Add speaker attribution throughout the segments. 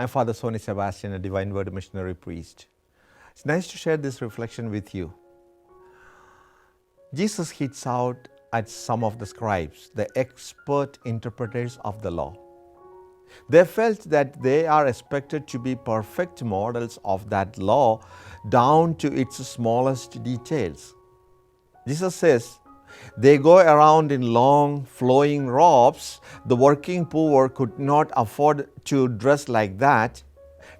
Speaker 1: I'm Father Soney Sebastian, a Divine Word missionary priest. It's nice to share this reflection with you. Jesus hits out at some of the scribes, the expert interpreters of the law. They felt that they are expected to be perfect models of that law down to its smallest details. Jesus says, they go around in long, flowing robes. The working poor could not afford to dress like that.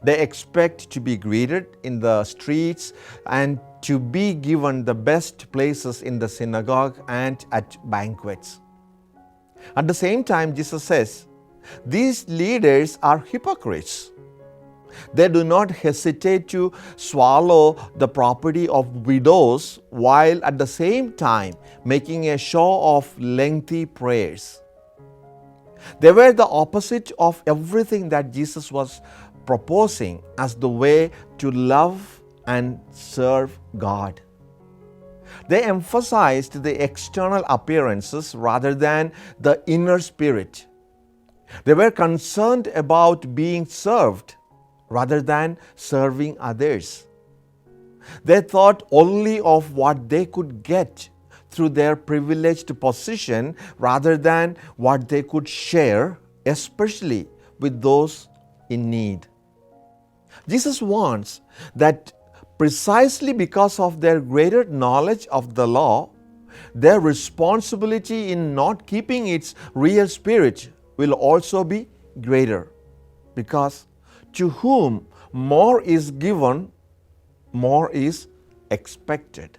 Speaker 1: They expect to be greeted in the streets and to be given the best places in the synagogue and at banquets. At the same time, Jesus says, these leaders are hypocrites. They do not hesitate to swallow the property of widows while at the same time making a show of lengthy prayers. They were the opposite of everything that Jesus was proposing as the way to love and serve God. They emphasized the external appearances rather than the inner spirit. They were concerned about being served rather than serving others. They thought only of what they could get through their privileged position rather than what they could share, especially with those in need. Jesus warns that precisely because of their greater knowledge of the law, their responsibility in not keeping its real spirit will also be greater, because to whom more is given, more is expected.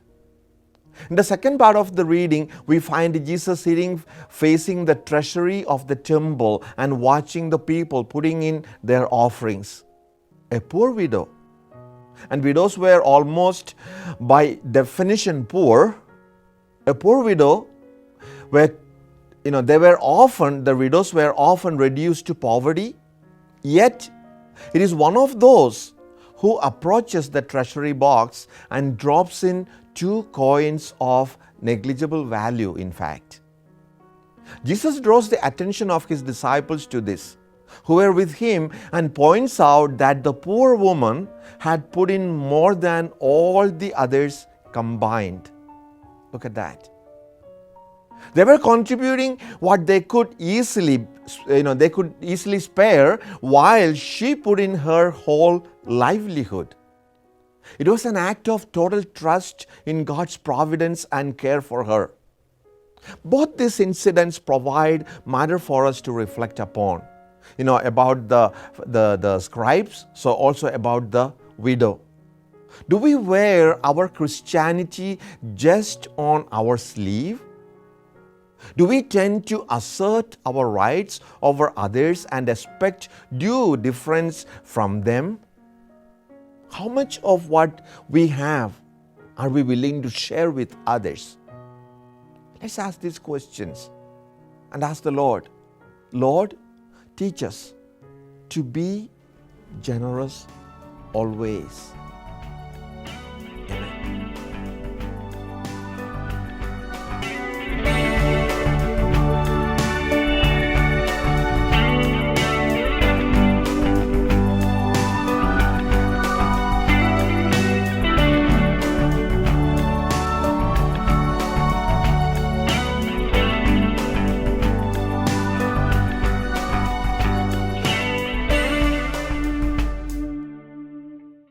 Speaker 1: In the second part of the reading, we find Jesus sitting facing the treasury of the temple and watching the people putting in their offerings. A poor widow. And widows were almost by definition poor. A poor widow the widows were often reduced to poverty, yet it is one of those who approaches the treasury box and drops in 2 coins of negligible value, in fact. Jesus draws the attention of his disciples to this, who were with him, and points out that the poor woman had put in more than all the others combined. Look at that. They were contributing what they could easily spare, while she put in her whole livelihood. It was an act of total trust in God's providence and care for her. Both these incidents provide matter for us to reflect upon, about the scribes, so also about the widow. Do we wear our Christianity just on our sleeve? Do we tend to assert our rights over others and expect due deference from them? How much of what we have are we willing to share with others? Let's ask these questions and ask the Lord, Lord, teach us to be generous always.